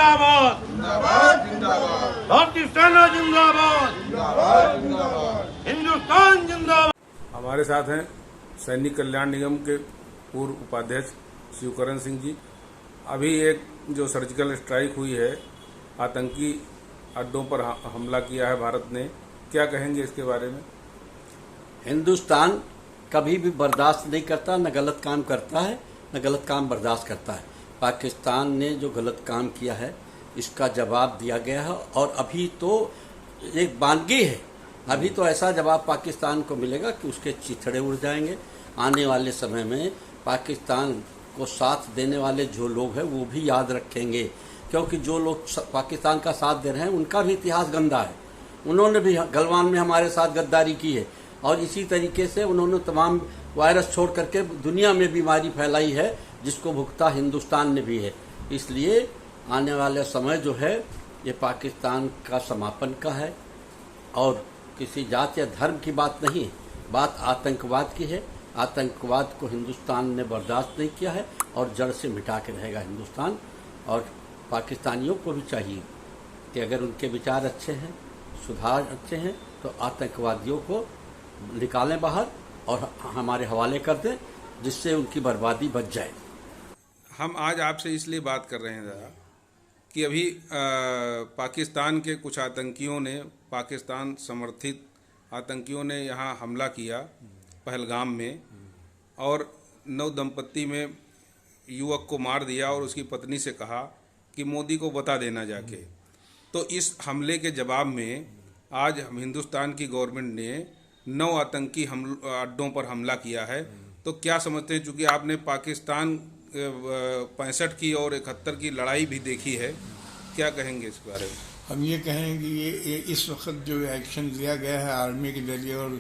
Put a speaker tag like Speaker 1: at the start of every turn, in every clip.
Speaker 1: जिंदाबाद,
Speaker 2: जिंदाबाद जिंदाबाद,
Speaker 1: भारतीय सेना जिंदाबाद,
Speaker 2: जिंदाबाद जिंदाबाद।
Speaker 1: हिंदुस्तान जिंदाबाद।
Speaker 3: हमारे साथ हैं सैनिक कल्याण निगम के पूर्व उपाध्यक्ष शिवकरण सिंह जी। अभी एक जो सर्जिकल स्ट्राइक हुई है, आतंकी अड्डों पर हमला किया है भारत ने, क्या कहेंगे इसके बारे में?
Speaker 4: हिंदुस्तान कभी भी बर्दाश्त नहीं करता, न गलत काम करता है न गलत काम बर्दाश्त करता है। पाकिस्तान ने जो गलत काम किया है इसका जवाब दिया गया है, और अभी तो एक बानगी है, अभी तो ऐसा जवाब पाकिस्तान को मिलेगा कि उसके चिथड़े उड़ जाएंगे। आने वाले समय में पाकिस्तान को साथ देने वाले जो लोग हैं वो भी याद रखेंगे, क्योंकि जो लोग पाकिस्तान का साथ दे रहे हैं उनका भी इतिहास गंदा है। उन्होंने भी गलवान में हमारे साथ गद्दारी की है, और इसी तरीके से उन्होंने तमाम वायरस छोड़ करके दुनिया में बीमारी फैलाई है, जिसको भुगता हिंदुस्तान ने भी है। इसलिए आने वाला समय जो है ये पाकिस्तान का समापन का है, और किसी जात या धर्म की बात नहीं है, बात आतंकवाद की है। आतंकवाद को हिंदुस्तान ने बर्दाश्त नहीं किया है और जड़ से मिटा के रहेगा हिंदुस्तान। और पाकिस्तानियों को भी चाहिए कि अगर उनके विचार अच्छे हैं, सुधार अच्छे हैं, तो आतंकवादियों को निकालें बाहर और हमारे हवाले कर दें, जिससे उनकी बर्बादी बच जाए।
Speaker 3: हम आज आपसे इसलिए बात कर रहे हैं ज़रा कि अभी पाकिस्तान के कुछ आतंकियों ने, पाकिस्तान समर्थित आतंकियों ने यहाँ हमला किया पहलगाम में, और नव दंपत्ति में युवक को मार दिया और उसकी पत्नी से कहा कि मोदी को बता देना जाके। तो इस हमले के जवाब में आज हिंदुस्तान की गवर्नमेंट ने 9 आतंकी अड्डों पर हमला किया है। तो क्या समझते हैं, चूँकि आपने पाकिस्तान 65 की और 71 की लड़ाई भी देखी है, क्या कहेंगे इस बारे में?
Speaker 2: हम ये कहेंगे ये इस वक्त जो एक्शन लिया गया है आर्मी के जरिए और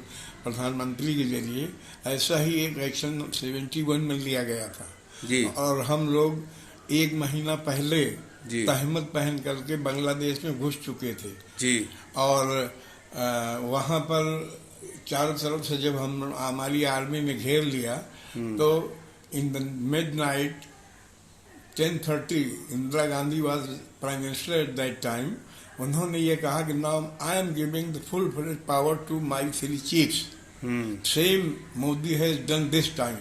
Speaker 2: प्रधानमंत्री के जरिए, ऐसा ही एक एक्शन 71 में लिया गया था
Speaker 3: जी।
Speaker 2: और हम लोग 1 महीना पहले तहमत पहन करके बांग्लादेश में घुस चुके थे
Speaker 3: जी।
Speaker 2: और वहाँ पर चारों तरफ से जब हमारी आर्मी ने घेर लिया, तो in the midnight 10:30 Indira Gandhi was prime minister at that time. उन्होंने ये कहा कि now I am giving the full power to my 3 chiefs. Same Modi has done this time.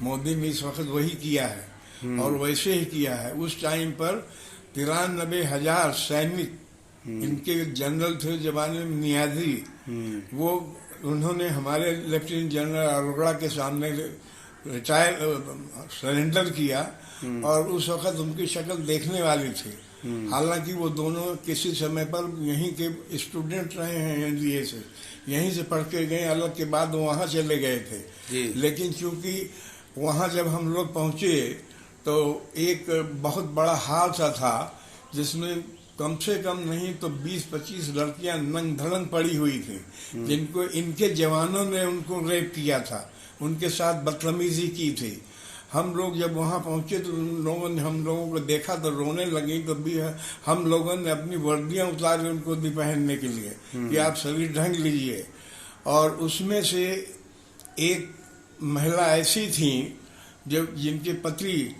Speaker 2: Modi ने इस वक्त वही किया है और वैसे ही किया है। उस टाइम पर 93,000 सैनिक, इनके जनरल थे जमाने में नियाजी, वो उन्होंने हमारे लेफ्टिनेंट जनरल अरोड़ा के सामने सरेंडर किया, और उस वक्त उनकी शक्ल देखने वाली थी। हालांकि वो दोनों किसी समय पर यहीं के स्टूडेंट रहे हैं एनडीए से, यहीं से पढ़ के गए, अलग के बाद वहां चले गए थे। लेकिन चूंकि वहां जब हम लोग पहुंचे तो एक बहुत बड़ा हादसा था, जिसमें कम से कम नहीं तो 20-25 लड़कियां नंग धड़ंग पड़ी हुई थी, जिनको इनके जवानों ने उनको रेप किया था, उनके साथ बदतमीजी की थी। हम लोग जब वहां पहुंचे तो लोगों ने हम लोगों को देखा तो रोने लगी, तो भी हम लोगों ने अपनी वर्दियां उतारी उनको भी पहनने के लिए कि आप शरीर ढंग लीजिए। और उसमें से एक महिला ऐसी थी जिनके पति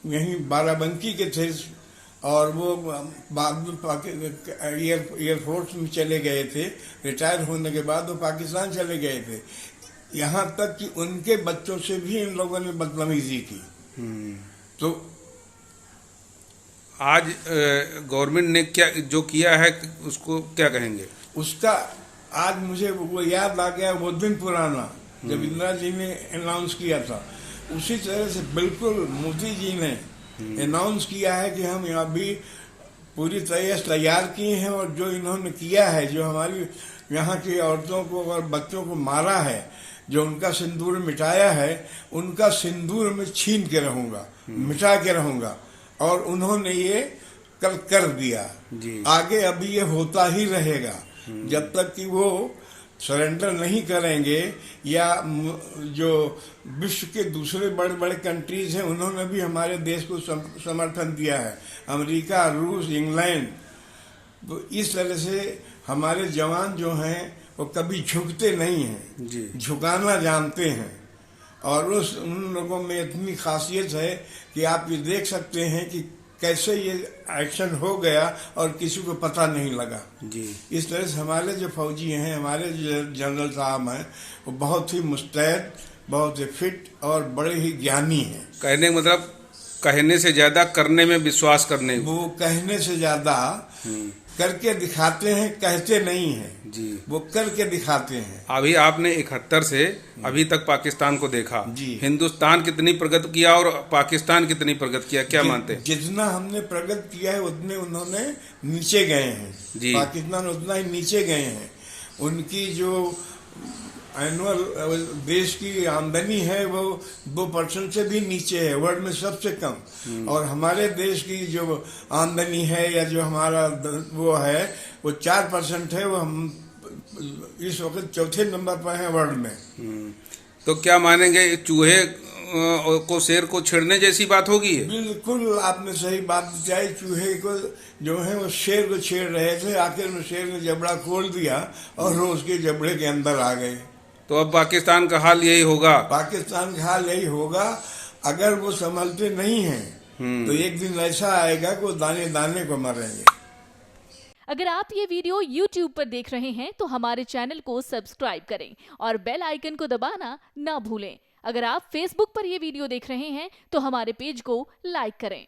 Speaker 2: यहीं बाराबंकी के थे, और वो बाद में एयरफोर्स में चले गए थे। रिटायर होने के बाद वो पाकिस्तान चले गए थे। यहाँ तक कि उनके बच्चों से भी इन लोगों ने बदतमीजी की। तो
Speaker 3: आज गवर्नमेंट ने क्या जो किया है उसको क्या कहेंगे? उसका
Speaker 2: आज मुझे वो याद आ गया, वो दिन पुराना जब इंदिरा जी ने अनाउंस किया था, उसी तरह से बिल्कुल मोदी जी ने अनाउंस किया है कि हम यहाँ भी पूरी तरह से तैयार किए हैं, और जो इन्होंने किया है, जो हमारी यहाँ की औरतों को और बच्चों को मारा है, जो उनका सिंदूर मिटाया है, उनका सिंदूर में छीन के रहूंगा, मिटा के रहूंगा। और उन्होंने ये कल कर दिया। आगे अभी ये होता ही रहेगा जब तक कि वो सरेंडर नहीं करेंगे, या जो विश्व के दूसरे बड़े बड़े कंट्रीज हैं उन्होंने भी हमारे देश को समर्थन दिया है, अमेरिका, रूस, इंग्लैंड। तो इस तरह से हमारे जवान जो हैं वो कभी झुकते नहीं हैं, झुकाना जानते हैं। और उन लोगों में इतनी खासियत है कि आप ये देख सकते हैं कि कैसे ये एक्शन हो गया और किसी को पता नहीं लगा।
Speaker 3: जी।
Speaker 2: इस तरह से हमारे जो फौजी हैं, हमारे जो जनरल साहब हैं, वो बहुत ही मुस्तैद, बहुत ही फिट और बड़े ही ज्ञानी हैं।
Speaker 3: कहने का मतलब कहने से ज्यादा करने में विश्वास करने।
Speaker 2: वो कहने से ज्यादा करके दिखाते हैं, कहते नहीं हैं
Speaker 3: जी।
Speaker 2: वो करके दिखाते हैं।
Speaker 3: अभी आपने 71 से अभी तक पाकिस्तान को देखा
Speaker 2: जी।
Speaker 3: हिंदुस्तान कितनी प्रगति किया और पाकिस्तान कितनी प्रगति किया, क्या मानते हैं?
Speaker 2: जितना हमने प्रगति किया है उतने उन्होंने नीचे गए हैं
Speaker 3: जी।
Speaker 2: पाकिस्तान उतना ही नीचे गए हैं। उनकी जो एनुअल देश की आमदनी है वो 2% से भी नीचे है, वर्ल्ड में सबसे कम। और हमारे देश की जो आमदनी है या जो हमारा वो है वो 4% है। वो हम इस वक्त चौथे नंबर पर हैं वर्ल्ड में।
Speaker 3: तो क्या मानेंगे, चूहे को शेर को छेड़ने जैसी बात होगी?
Speaker 2: बिल्कुल आपने सही बात बताई। चूहे को जो है वो शेर को छेड़ रहे थे, आखिर में शेर ने जबड़ा खोल दिया और वो उसके जबड़े के अंदर आ गए।
Speaker 3: तो अब पाकिस्तान का हाल यही होगा।
Speaker 2: पाकिस्तान का हाल यही होगा अगर वो संभलते नहीं हैं तो एक दिन ऐसा आएगा कि वो दाने दाने को मरेंगे।
Speaker 5: अगर आप ये वीडियो YouTube पर देख रहे हैं तो हमारे चैनल को सब्सक्राइब करें और बेल आइकन को दबाना ना भूलें। अगर आप Facebook पर ये वीडियो देख रहे हैं तो हमारे पेज को लाइक करें।